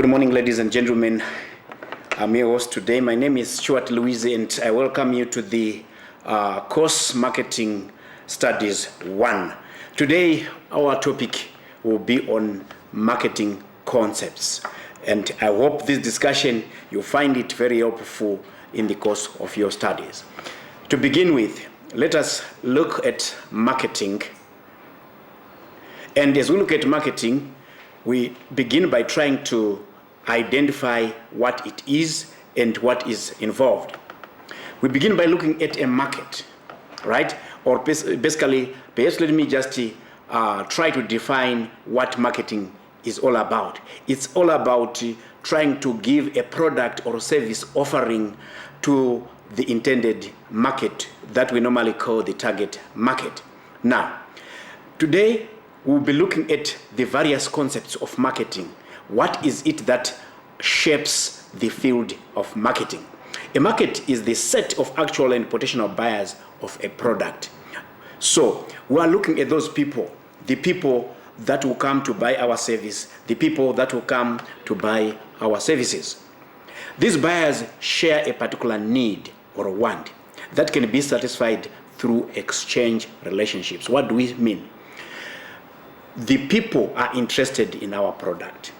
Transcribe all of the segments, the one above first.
morning, ladies and gentlemen. I'm your host today. My name is Stuart Louise, and I welcome you to the course Marketing Studies 1. Today, our topic will be on marketing concepts. And I hope this discussion, you'll find it very helpful in the course of your studies. To begin with, let us look at marketing. And as we look at marketing, we begin by trying to identify what it is and what is involved. We begin by looking at a market, right? Or basically, perhaps let me just try to define what marketing is all about. It's all about trying to give a product or service offering to the intended market that we normally call the target market. Now, today we'll be looking at the various concepts of marketing. What is it that shapes the field of marketing? A market is the set of actual and potential buyers of a product. So we are looking at those people, the people that will come to buy our service, the people that will come to buy our services. These buyers share a particular need or want that can be satisfied through exchange relationships. What do we mean? The people are interested in our product.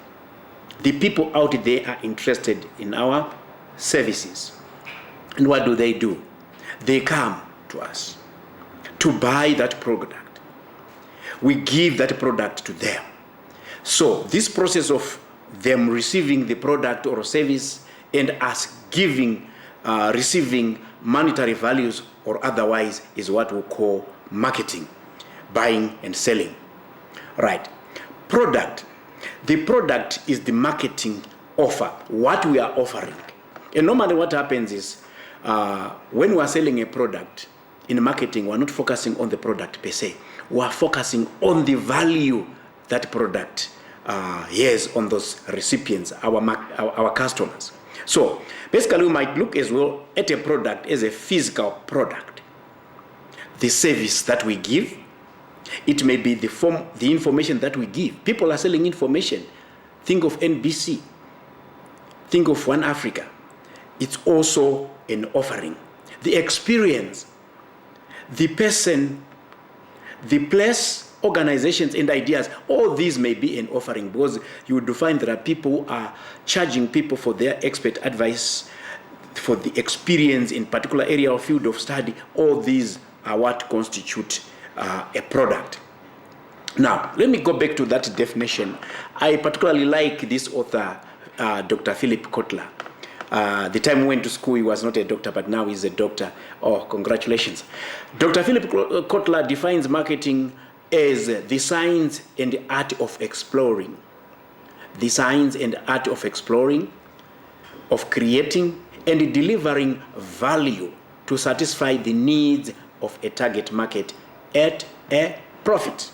The people out there are interested in our services. And what do? They come to us to buy that product. We give that product to them. So this process of them receiving the product or service and us receiving monetary values or otherwise is what we call marketing, buying and selling. Right. Product. The product is the marketing offer, what we are offering. And normally what happens is when we are selling a product in marketing, we're not focusing on the product per se. We are focusing on the value that product has on those recipients, our customers. So basically we might look as well at a product as a physical product. The service that we give, it may be the information that we give. People are selling information. Think of NBC. Think of One Africa. It's also an offering. The experience, the person, the place, organizations and ideas, all these may be an offering because you would find there are people who are charging people for their expert advice, for the experience in particular area or field of study. All these are what constitute a product. Now, let me go back to that definition. I particularly like this author, Dr. Philip Kotler. The time we went to school, he was not a doctor, but now he's a doctor. Oh, congratulations. Dr. Philip Kotler defines marketing as the science and art of exploring. The science and art of exploring, of creating and delivering value to satisfy the needs of a target market at a profit.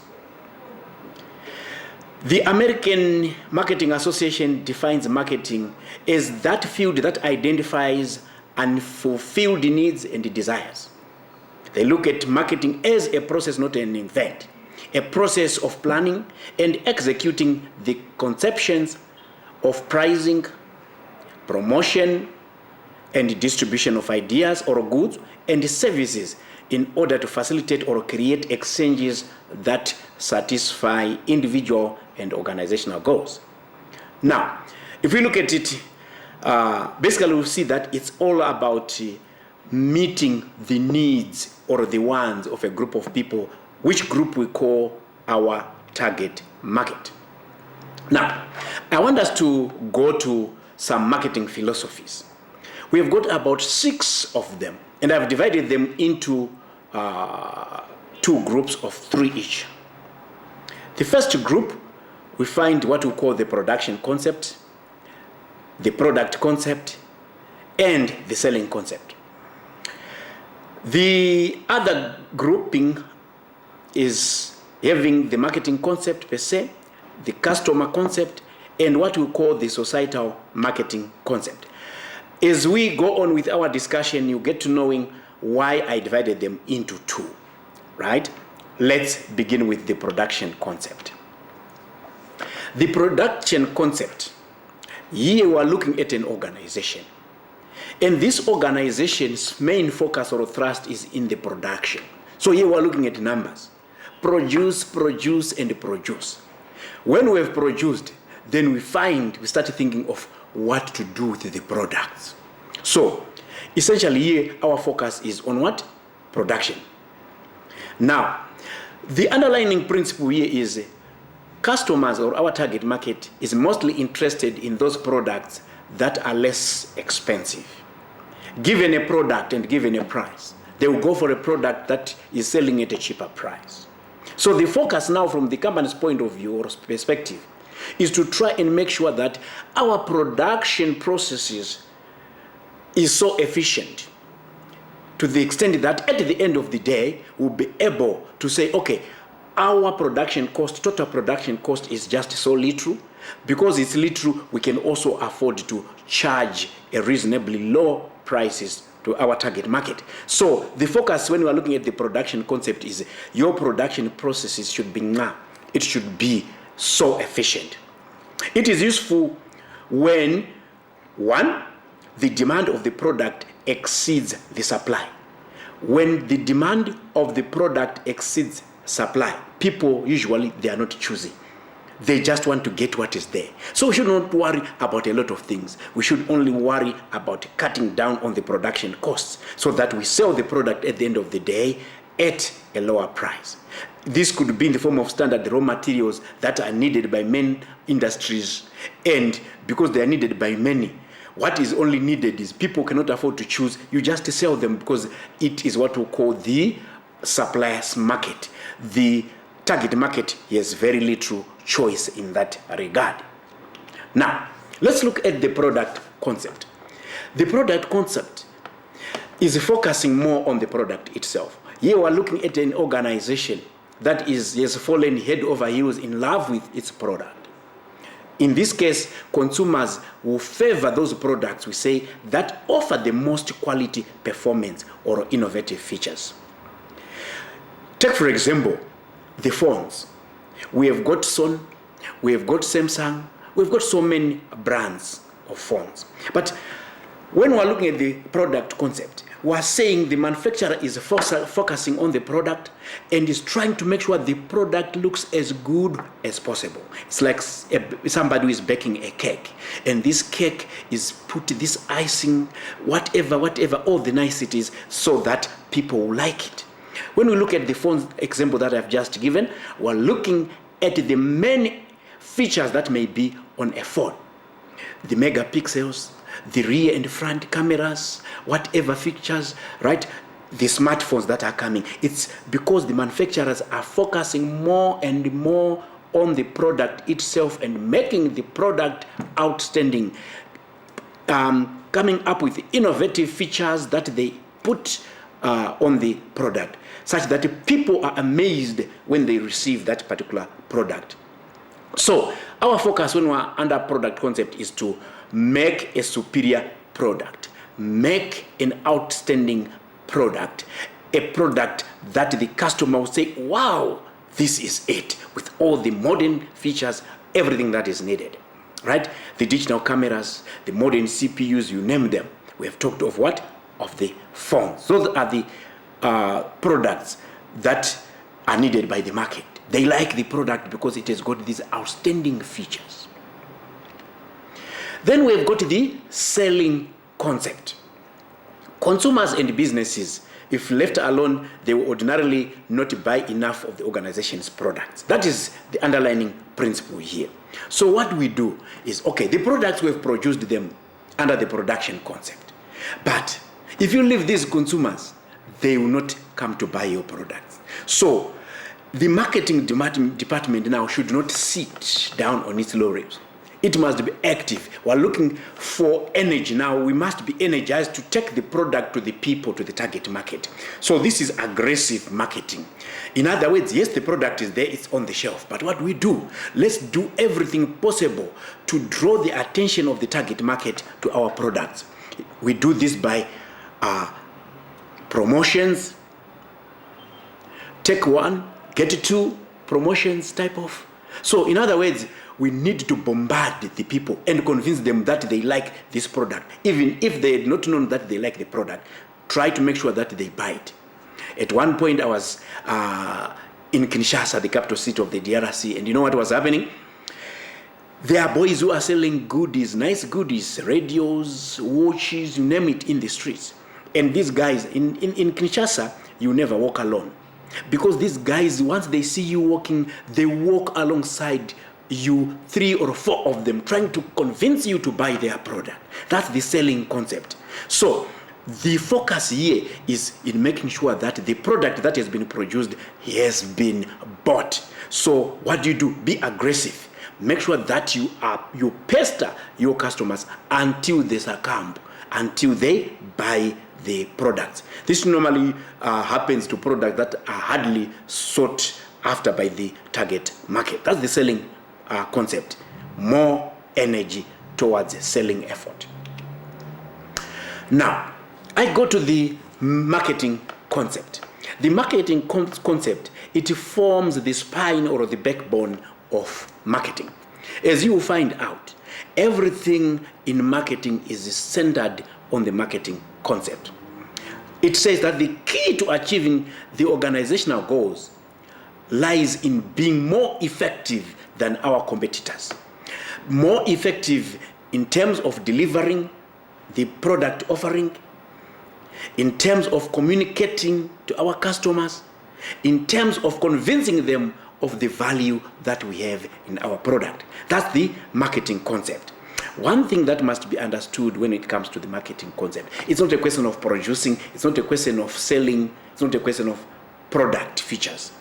The American Marketing Association defines marketing as that field that identifies unfulfilled needs and desires. They look at marketing as a process, not an event, a process of planning and executing the conceptions of pricing, promotion, and distribution of ideas or goods and services in order to facilitate or create exchanges that satisfy individual and organizational goals. Now, if we look at it, basically we'll see that it's all about meeting the needs or the wants of a group of people, which group we call our target market. Now, I want us to go to some marketing philosophies. We have got about 6 of them, and I've divided them into 2 groups of 3 each. The first group, we find what we call the production concept, the product concept, and the selling concept. The other grouping is having the marketing concept per se, the customer concept, and what we call the societal marketing concept. As we go on with our discussion, you get to knowing why I divided them into 2, right? Let's begin with the production concept. The production concept Here we are looking at an organization. And this organization's main focus or thrust is in the production. So here we are looking at numbers. Produce, produce, and produce. When we have produced, then we start thinking of what to do with the products. So essentially here our focus is on what? Production. Now, the underlying principle here is customers or our target market is mostly interested in those products that are less expensive. Given a product and given a price, they will go for a product that is selling at a cheaper price. So the focus now from the company's point of view or perspective is to try and make sure that our production processes is so efficient to the extent that at the end of the day, we'll be able to say, okay, our production cost, total production cost is just so little. Because it's little, we can also afford to charge a reasonably low prices to our target market. So the focus when we are looking at the production concept is your production processes should be so efficient. It is useful when, one, the demand of the product exceeds the supply. When the demand of the product exceeds supply, people usually, they are not choosy. They just want to get what is there. So we should not worry about a lot of things. We should only worry about cutting down on the production costs so that we sell the product at the end of the day at a lower price. This could be in the form of standard raw materials that are needed by many industries, and because they are needed by many, what is only needed is people cannot afford to choose. You just sell them because it is what we call the supplier's market. The target market has very little choice in that regard. Now, let's look at the product concept. The product concept is focusing more on the product itself. Here we're looking at an organization that has fallen head over heels in love with its product. In this case, consumers will favor those products, we say, that offer the most quality, performance, or innovative features. Take, for example, the phones. We have got Sony, we have got Samsung, we've got so many brands of phones. But when we're looking at the product concept, we're saying the manufacturer is focusing on the product and is trying to make sure the product looks as good as possible. It's like somebody who is baking a cake, and this cake is put this icing, whatever, all the niceties, so that people will like it. When we look at the phone example that I've just given, we're looking at the many features that may be on a phone. The megapixels, the rear and front cameras, whatever features, right? The smartphones that are coming. It's because the manufacturers are focusing more and more on the product itself and making the product outstanding, coming up with innovative features that they put on the product, such that people are amazed when they receive that particular product. So our focus when we're under product concept is to make a superior product, make an outstanding product, a product that the customer will say, wow, this is it, with all the modern features, everything that is needed, right? The digital cameras, the modern CPUs, you name them. We have talked of what? Of the phones. Those are the products that are needed by the market. They like the product because it has got these outstanding features. Then we've got the selling concept. Consumers and businesses, if left alone, they will ordinarily not buy enough of the organization's products. That is the underlying principle here. So what we do is, okay, the products we've produced them under the production concept. But if you leave these consumers, they will not come to buy your products. So the marketing department now should not sit down on its laurels. It must be active. We're looking for energy now. We must be energized to take the product to the people, to the target market. So this is aggressive marketing. In other words, yes, the product is there, it's on the shelf. But what we do, let's do everything possible to draw the attention of the target market to our products. We do this by promotions, take one, get two promotions type of. So in other words, we need to bombard the people and convince them that they like this product. Even if they had not known that they like the product, try to make sure that they buy it. At one point, I was in Kinshasa, the capital city of the DRC, and you know what was happening? There are boys who are selling goodies, nice goodies, radios, watches, you name it, in the streets. And these guys, in Kinshasa, you never walk alone. Because these guys, once they see you walking, they walk alongside you, 3 or 4 of them, trying to convince you to buy their product. That's the selling concept. So the focus here is in making sure that the product that has been produced has been bought. So what do? Be aggressive. Make sure that you pester your customers until they succumb, until they buy the products. This normally happens to products that are hardly sought after by the target market. That's the selling concept. More energy towards selling effort. Now, I go to the marketing concept. The marketing concept, it forms the spine or the backbone of marketing. As you will find out, everything in marketing is centered on the marketing concept. It says that the key to achieving the organizational goals lies in being more effective than our competitors. More effective in terms of delivering the product offering, in terms of communicating to our customers, in terms of convincing them of the value that we have in our product. That's the marketing concept. One thing that must be understood when it comes to the marketing concept, it's not a question of producing, it's not a question of selling, it's not a question of product features.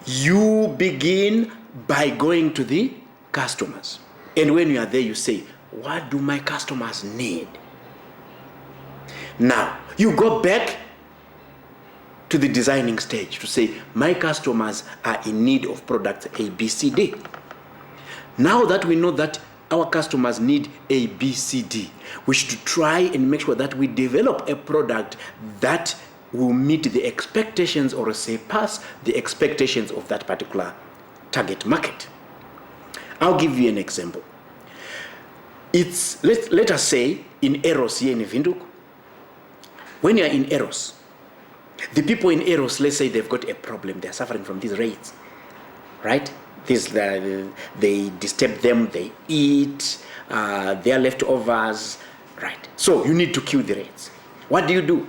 You begin by going to the customers. And when you are there, you say, what do my customers need? Now, you go back to the designing stage to say, my customers are in need of products A, B, C, D. Now that we know that our customers need A, B, C, D, we should try and make sure that we develop a product that will meet the expectations or surpass the expectations of that particular target market. I'll give you an example. Let us say in Eros here in Vinduk, when you're in Eros, the people in Eros, let's say they've got a problem, they're suffering from these raids, right? They disturb them, they eat, their leftovers, right? So you need to kill the raids. What do?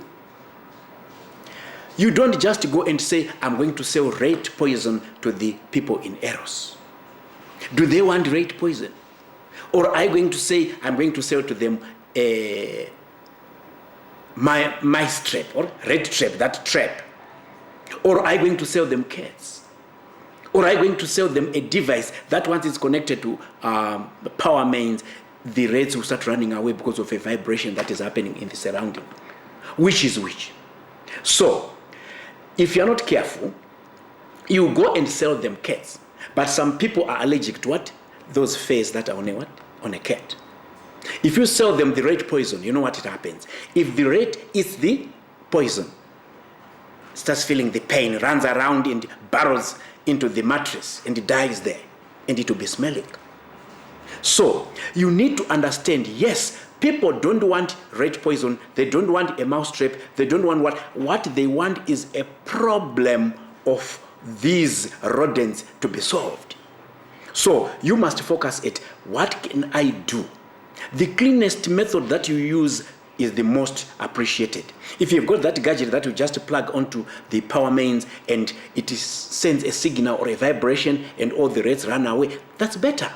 You don't just go and say, I'm going to sell rat poison to the people in Eros. Do they want rat poison? Or are you going to say, I'm going to sell to them mice trap or rat trap, that trap? Or are you going to sell them cats? Or are you going to sell them a device that once it's connected to power mains, the rats will start running away because of a vibration that is happening in the surrounding? Which is which? So, if you're not careful, you go and sell them cats. But some people are allergic to what? Those fairs that are on a what? On a cat. If you sell them the rat poison, you know what it happens. If the rat eats the poison, starts feeling the pain, runs around and burrows into the mattress and dies there, and it will be smelling. So you need to understand, yes, people don't want rat poison, they don't want a mouse trap, they don't want what they want is a problem of these rodents to be solved. So you must focus at what can I do? The cleanest method that you use is the most appreciated. If you've got that gadget that you just plug onto the power mains and it sends a signal or a vibration and all the rats run away, that's better.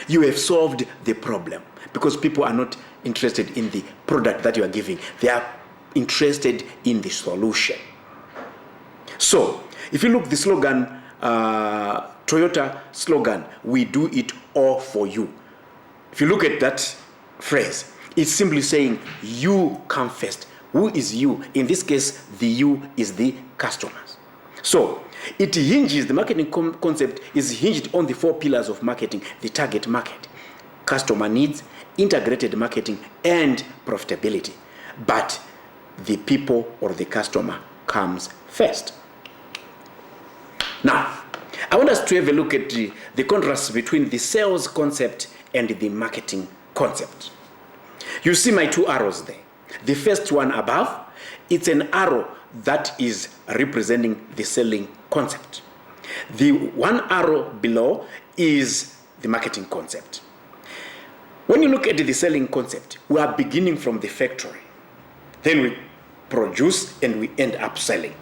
You have solved the problem because people are not interested in the product that you are giving. They are interested in the solution. So, if you look the slogan, Toyota slogan, we do it all for you. If you look at that phrase, it's simply saying you come first. Who is you? In this case, the you is the customers. So it hinges, the marketing concept is hinged on the 4 pillars of marketing: the target market, customer needs, integrated marketing, and profitability. But the people or the customer comes first. Now, I want us to have a look at the contrast between the sales concept and the marketing concept. You see my two arrows there. The first one above, it's an arrow that is representing the selling concept. The one arrow below is the marketing concept. When you look at the selling concept, we are beginning from the factory. Then we produce and we end up selling.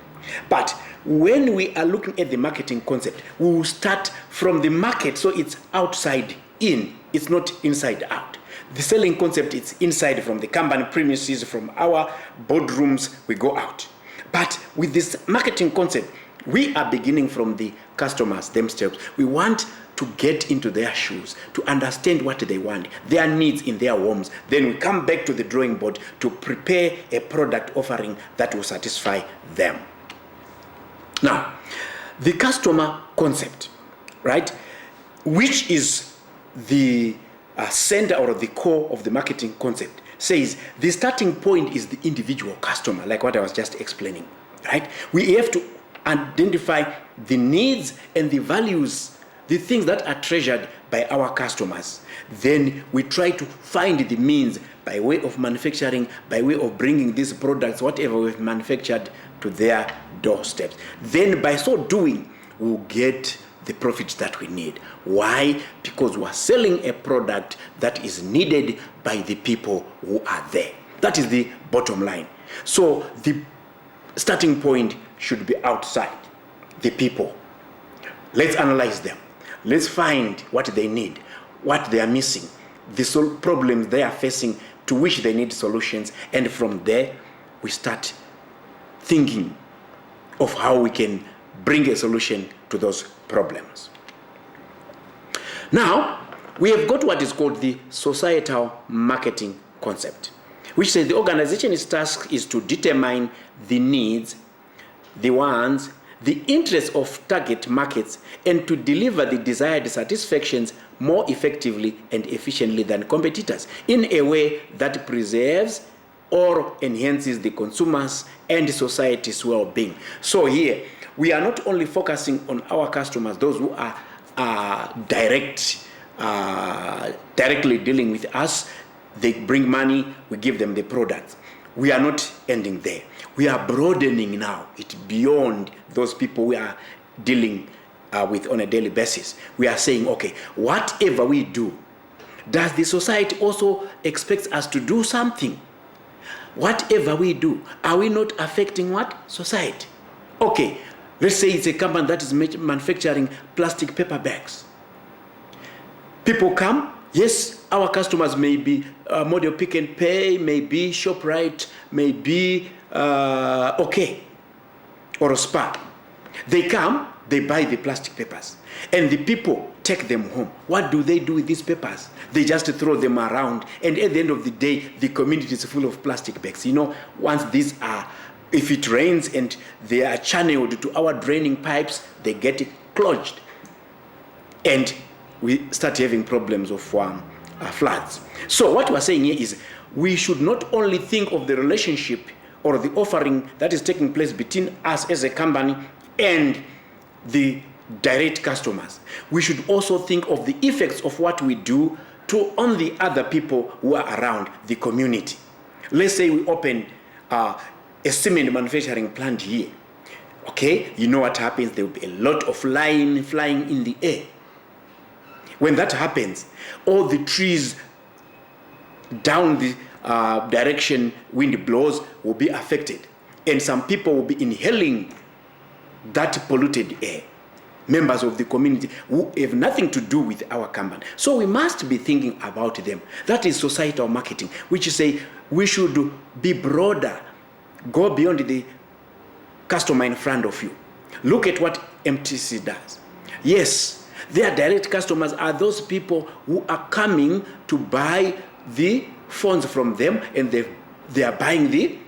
But when we are looking at the marketing concept, we will start from the market, so it's outside in, it's not inside out. The selling concept is inside, from the company premises, from our boardrooms, we go out. But with this marketing concept, we are beginning from the customers themselves. We want to get into their shoes, to understand what they want, their needs in their homes. Then we come back to the drawing board to prepare a product offering that will satisfy them. Now, the customer concept, right, which is the center or the core of the marketing concept, says the starting point is the individual customer, like what I was just explaining, right? We have to identify the needs and the values, the things that are treasured by our customers. Then we try to find the means by way of manufacturing, by way of bringing these products, whatever we've manufactured, to their doorsteps. Then by so doing, we'll get the profits that we need. Why? Because we're selling a product that is needed by the people who are there. That is the bottom line. So the starting point should be outside, the people. Let's analyze them. Let's find what they need, what they are missing, the problems they are facing to which they need solutions. And from there, we start thinking of how we can bring a solution to those problems. Now, we have got what is called the societal marketing concept, which says the organization's task is to determine the needs, the wants, the interests of target markets, and to deliver the desired satisfactions more effectively and efficiently than competitors in a way that preserves or enhances the consumers and society's well-being. So here, we are not only focusing on our customers, those who are directly dealing with us. They bring money, we give them the products. We are not ending there. We are broadening now it beyond those people we are dealing with on a daily basis. We are saying, okay, whatever we do, does the society also expect us to do something? Whatever we do, are we not affecting what? Society. Okay, let's say it's a company that is manufacturing plastic paper bags. People come, yes, our customers may be Model Pick and Pay, maybe ShopRite, maybe OK, or a Spa. They come, they buy the plastic papers, and the people take them home. What do they do with these papers? They just throw them around, and at the end of the day, the community is full of plastic bags. You know, once these are, if it rains and they are channeled to our draining pipes, they get clogged, and we start having problems of floods. So what we're saying here is we should not only think of the relationship or the offering that is taking place between us as a company and the direct customers. We should also think of the effects of what we do on the other people who are around the community. Let's say we open a cement manufacturing plant here. Okay, you know what happens? There will be a lot of flying in the air. When that happens, all the trees down the direction wind blows will be affected, and some people will be inhaling that polluted air. Members of the community who have nothing to do with our company. So we must be thinking about them. That is societal marketing, which is say we should be broader, go beyond the customer in front of you. Look at what MTC does. Yes, their direct customers are those people who are coming to buy the phones from them, and they are buying the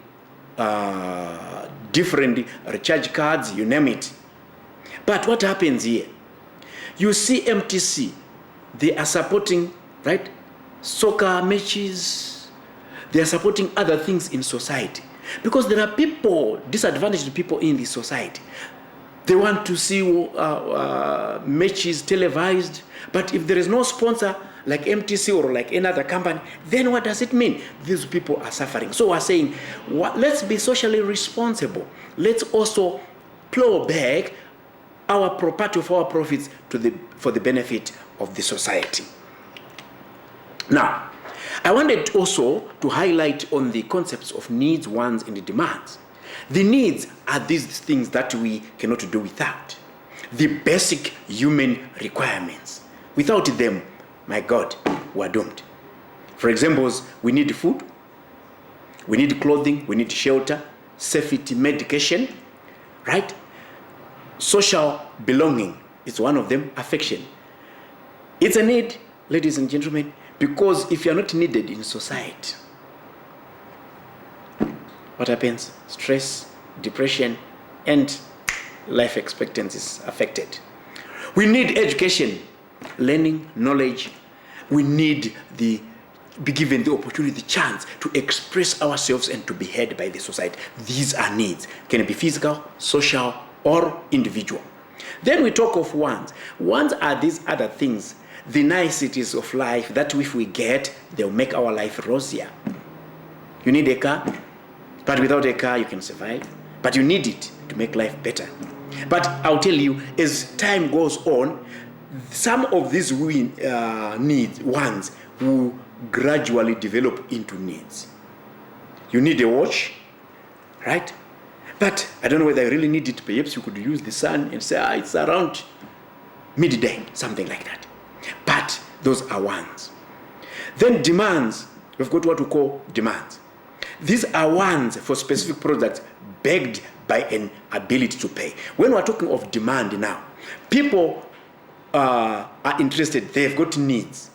different recharge cards, you name it. But what happens here? You see MTC, they are supporting, right, soccer matches. They are supporting other things in society. Because there are people, disadvantaged people in the society. They want to see matches televised. But if there is no sponsor like MTC or like another company, then what does it mean? These people are suffering. So we're saying, let's be socially responsible. Let's also plow back our part of our profits for the benefit of the society. Now, I wanted also to highlight on the concepts of needs, wants, and demands. The needs are these things that we cannot do without. The basic human requirements. Without them, my God, we're doomed. For example, we need food, we need clothing, we need shelter, safety, medication, right? Social belonging is one of them, affection. It's a need, ladies and gentlemen, because if you're not needed in society, what happens? Stress, depression, and life expectancy is affected. We need education, learning, knowledge. We need be given the opportunity, the chance to express ourselves and to be heard by the society. These are needs. Can it be physical, social, or individual? Then we talk of wants. Wants are these other things, the niceties of life that if we get, they'll make our life rosier. You need a car, but without a car you can survive. But you need it to make life better. But I'll tell you, as time goes on, some of these needs, wants, will gradually develop into needs. You need a watch, right? But I don't know whether I really need it. Perhaps you could use the sun and say, it's around midday, something like that. But those are wants. Then demands, we've got what we call demands. These are wants for specific products backed by an ability to pay. When we're talking of demand now, people are interested, they've got needs,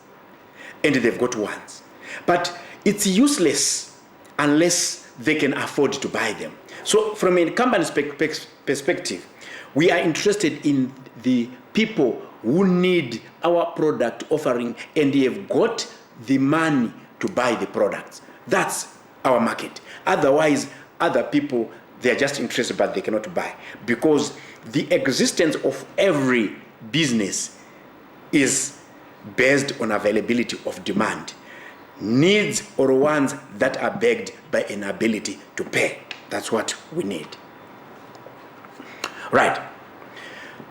and they've got wants. But it's useless unless they can afford to buy them. So from a company's perspective, we are interested in the people who need our product offering and they have got the money to buy the products. That's our market. Otherwise, other people, they are just interested but they cannot buy, because the existence of every business is based on availability of demand. Needs or wants that are backed by an ability to pay. That's what we need. Right.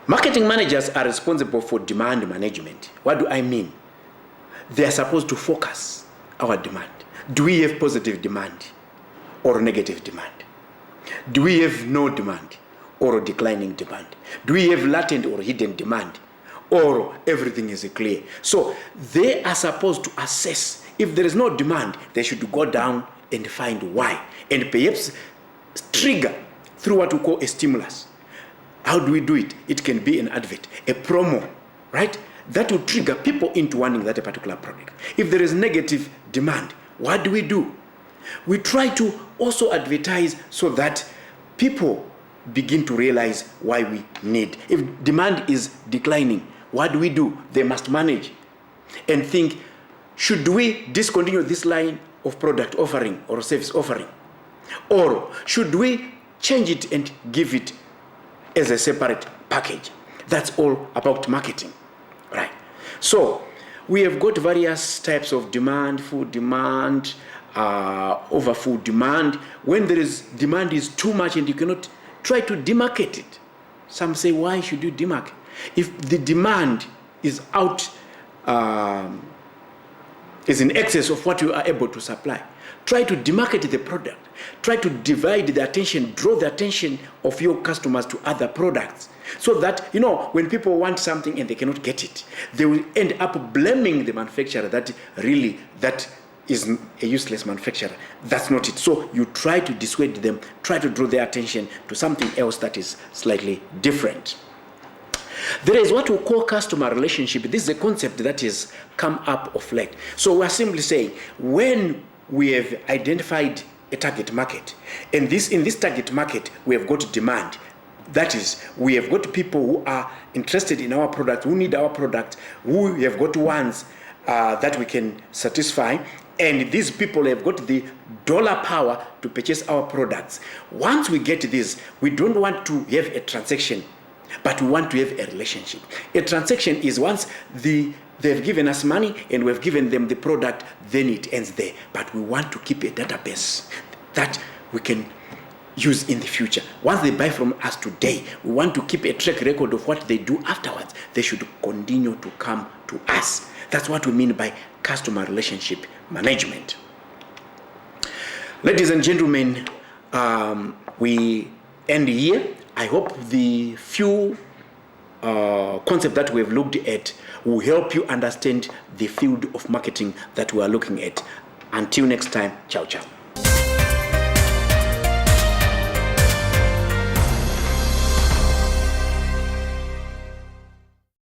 Marketing managers are responsible for demand management. What do I mean? They are supposed to focus our demand. Do we have positive demand or negative demand? Do we have no demand or declining demand? Do we have latent or hidden demand, or everything is clear? So they are supposed to assess. If there is no demand, they should go down and find why, and perhaps trigger through what we call a stimulus. How do we do it? It can be an advert, a promo, right? That will trigger people into wanting that particular product. If there is negative demand, what do? We try to also advertise so that people begin to realize why we need. If demand is declining, what do? They must manage and think, should we discontinue this line of product offering or service offering? Or should we change it and give it as a separate package? That's all about marketing, right? So we have got various types of demand, food demand, over food demand. When there is demand is too much and you cannot, try to demarcate it. Some say, why should you demarcate? If the demand is out, is in excess of what you are able to supply, try to demarcate the product. Try to divide the attention, draw the attention of your customers to other products, so that, when people want something and they cannot get it, they will end up blaming the manufacturer that really that is a useless manufacturer. That's not it. So you try to dissuade them, try to draw their attention to something else that is slightly different. There is what we call customer relationship. This is a concept that has come up of late. So we're simply saying, when we have identified a target market, and in this target market we have got demand, that is, we have got people who are interested in our product, who need our product, who have got wants that we can satisfy, and these people have got the dollar power to purchase our products. Once we get this, we don't want to have a transaction but we want to have a relationship. A transaction is once they've given us money and we've given them the product, then it ends there. But we want to keep a database that we can use in the future. Once they buy from us today, we want to keep a track record of what they do afterwards. They should continue to come to us. That's what we mean by customer relationship management. Ladies and gentlemen, we end here. I hope the few concepts that we've looked at will help you understand the field of marketing that we are looking at. Until next time, ciao, ciao.